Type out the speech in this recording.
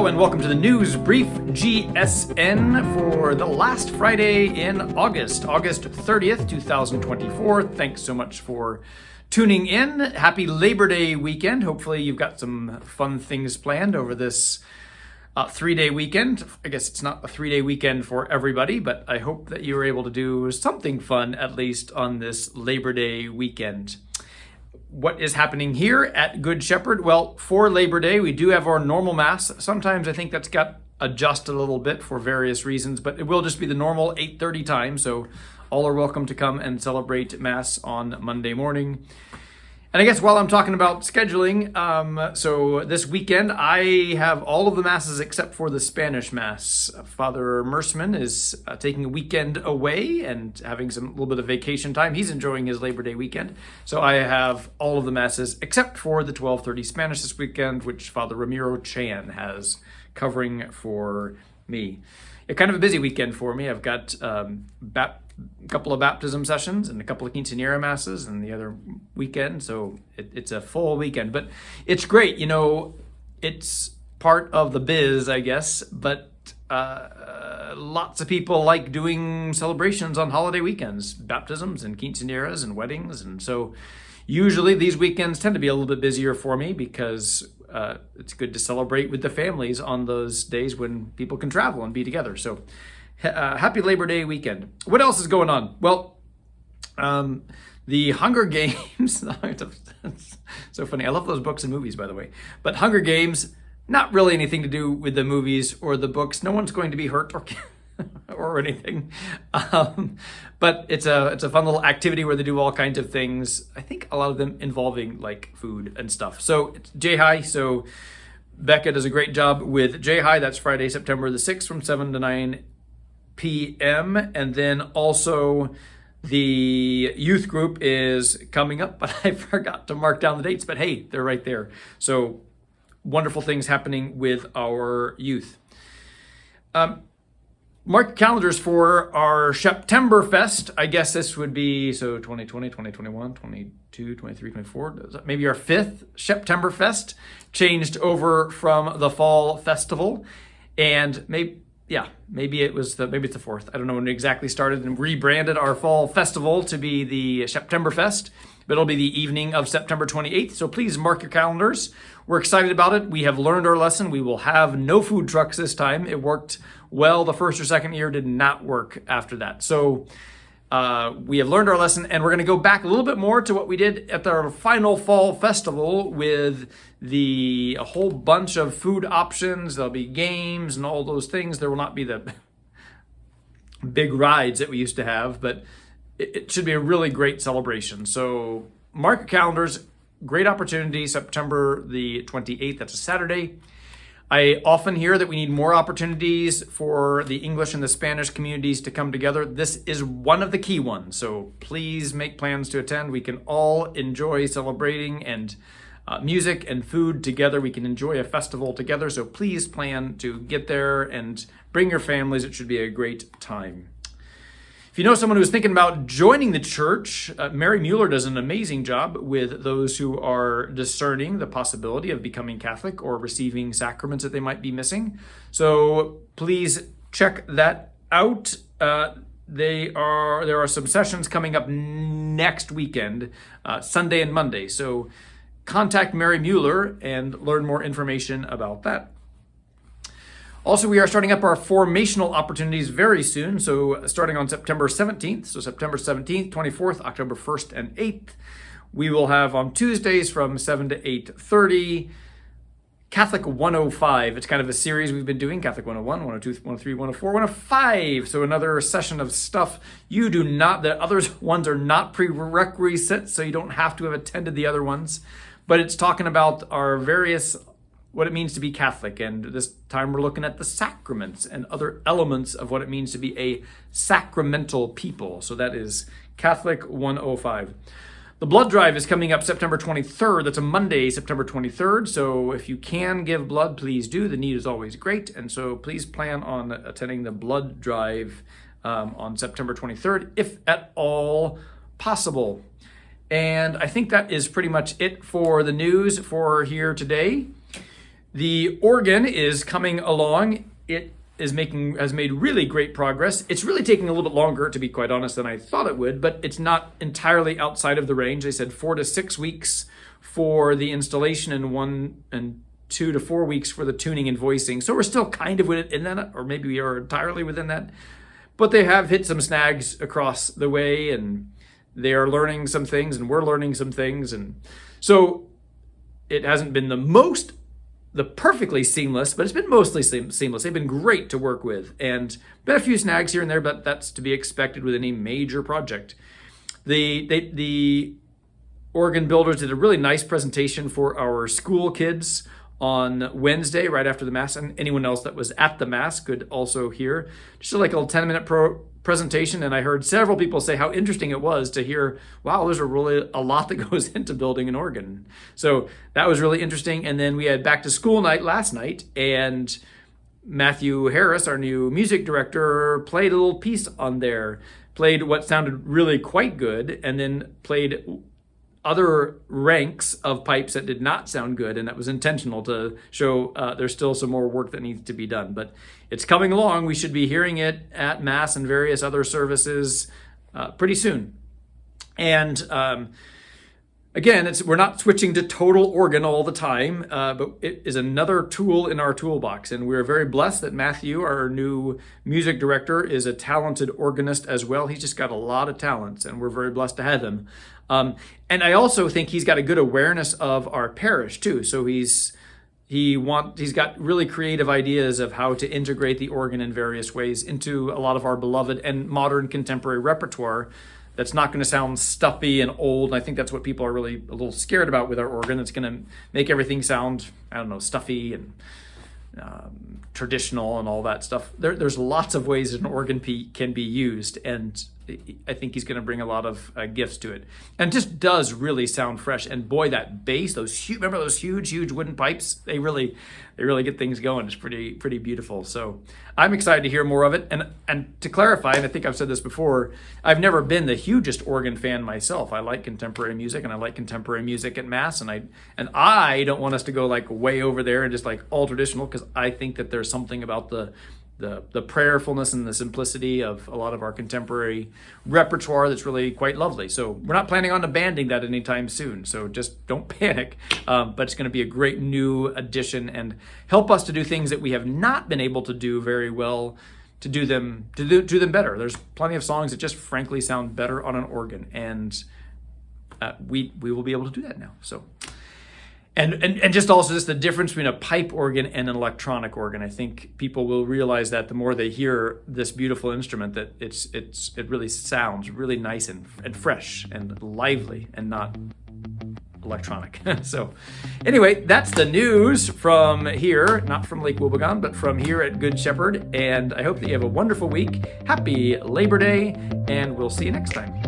Hello and welcome to the News Brief GSN for the last Friday in August 30th, 2024. Thanks so much for tuning in. Happy Labor Day weekend. Hopefully you've got some fun things planned over this 3-day weekend. I guess it's not a 3-day weekend for everybody, but I hope that you were able to do something fun at least on this Labor Day weekend. What is happening here at Good Shepherd? Well, for Labor Day, we do have our normal Mass. Sometimes I think that's got adjusted a little bit for various reasons, but it will just be the normal 8:30 time. So all are welcome to come and celebrate Mass on Monday morning. And I guess while I'm talking about scheduling, so this weekend I have all of the Masses except for the Spanish Mass. Father Mersman is taking a weekend away and having a little bit of vacation time. He's enjoying his Labor Day weekend. So I have all of the Masses except for the 12:30 Spanish this weekend, which Father Ramiro Chan has covering for me. Kind of a busy weekend for me. I've got a couple of baptism sessions and a couple of quinceañera masses and the other weekend. So it's a full weekend, but it's great. You know, it's part of the biz, I guess, but lots of people like doing celebrations on holiday weekends, baptisms and quinceañeras and weddings. And so usually these weekends tend to be a little bit busier for me because it's good to celebrate with the families on those days when people can travel and be together. So happy Labor Day weekend. What else is going on? Well, the Hunger Games, so funny. I love those books and movies, by the way. But Hunger Games, not really anything to do with the movies or the books. No one's going to be hurt or anything. But it's a fun little activity where they do all kinds of things. I think a lot of them involving like food and stuff. So it's J-High. So Becca does a great job with J-High. That's Friday, September the 6th from 7 to 9 p.m. And then also the youth group is coming up, but I forgot to mark down the dates. But hey, they're right there. So wonderful things happening with our youth. Mark your calendars for our September Fest. I guess this would be, so 2020, 2021, 22, 23, 24, maybe our 5th September Fest, changed over from the Fall Festival. And maybe it's the 4th. I don't know when it exactly started, and rebranded our Fall Festival to be the September Fest. But it'll be the evening of September 28th. So please mark your calendars. We're excited about it. We have learned our lesson. We will have no food trucks this time. It worked well the first or second year, did not work after that. So we have learned our lesson, and we're going to go back a little bit more to what we did at our final Fall Festival with a whole bunch of food options. There'll be games and all those things. There will not be the big rides that we used to have, but it should be a really great celebration. So mark your calendars. Great opportunity, September the 28th. That's a Saturday. I often hear that we need more opportunities for the English and the Spanish communities to come together. This is one of the key ones. So please make plans to attend. We can all enjoy celebrating and music and food together. We can enjoy a festival together. So please plan to get there and bring your families. It should be a great time. If you know someone who's thinking about joining the church, Mary Mueller does an amazing job with those who are discerning the possibility of becoming Catholic or receiving sacraments that they might be missing. So please check that out. There are some sessions coming up next weekend, Sunday and Monday. So contact Mary Mueller and learn more information about that. Also, we are starting up our formational opportunities very soon. So starting on September 17th, so September 17th, 24th, October 1st, and 8th, we will have on Tuesdays from 7 to 8:30, Catholic 105. It's kind of a series we've been doing, Catholic 101, 102, 103, 104, 105. So another session of stuff the other ones are not prerequisites, so you don't have to have attended the other ones. But it's talking about our what it means to be Catholic. And this time we're looking at the sacraments and other elements of what it means to be a sacramental people. So that is Catholic 105. The blood drive is coming up September 23rd. That's a Monday, September 23rd. So if you can give blood, please do. The need is always great. And so please plan on attending the blood drive on September 23rd, if at all possible. And I think that is pretty much it for the news for here today. The organ is coming along. It has made really great progress. It's really taking a little bit longer, to be quite honest, than I thought it would, but it's not entirely outside of the range. They said 4 to 6 weeks for the installation and 1 and 2 to 4 weeks for the tuning and voicing. So we're still kind of within that, or maybe we are entirely within that. But they have hit some snags across the way, and they are learning some things, and we're learning some things. And so it hasn't been the perfectly seamless, but it's been mostly seamless. They've been great to work with, and been a few snags here and there, but that's to be expected with any major project. The organ builders did a really nice presentation for our school kids on Wednesday, right after the Mass, and anyone else that was at the Mass could also hear. Just like a little 10-minute presentation, and I heard several people say how interesting it was to hear, wow, there's really a lot that goes into building an organ. So that was really interesting. And then we had back to school night last night, and Matthew Harris, our new music director, played a little piece on there, played what sounded really quite good, and then played other ranks of pipes that did not sound good, and that was intentional to show there's still some more work that needs to be done. But it's coming along. We should be hearing it at Mass and various other services pretty soon. And again, we're not switching to total organ all the time, but it is another tool in our toolbox. And we're very blessed that Matthew, our new music director, is a talented organist as well. He's just got a lot of talents, and we're very blessed to have him. And I also think he's got a good awareness of our parish too. So he's got really creative ideas of how to integrate the organ in various ways into a lot of our beloved and modern contemporary repertoire. That's not going to sound stuffy and old. And I think that's what people are really a little scared about with our organ. It's going to make everything sound, stuffy and traditional and all that stuff. There's lots of ways an organ can be used, and I think he's going to bring a lot of gifts to it, and just does really sound fresh. And boy, that bass, remember those huge wooden pipes? They really get things going. It's pretty beautiful. So I'm excited to hear more of it. And to clarify, and I think I've said this before, I've never been the hugest organ fan myself. I like contemporary music, and I like contemporary music at Mass, and I don't want us to go like way over there and just like all traditional, because I think that there's something about the prayerfulness and the simplicity of a lot of our contemporary repertoire that's really quite lovely. So we're not planning on abandoning that anytime soon. So just don't panic. But it's going to be a great new addition and help us to do things that we have not been able to do very well, to do them better. There's plenty of songs that just frankly sound better on an organ, and we will be able to do that now. So. And just the difference between a pipe organ and an electronic organ. I think people will realize that the more they hear this beautiful instrument, that it really sounds really nice and fresh and lively and not electronic. So anyway, that's the news from here, not from Lake Wobegon, but from here at Good Shepherd. And I hope that you have a wonderful week. Happy Labor Day, and we'll see you next time.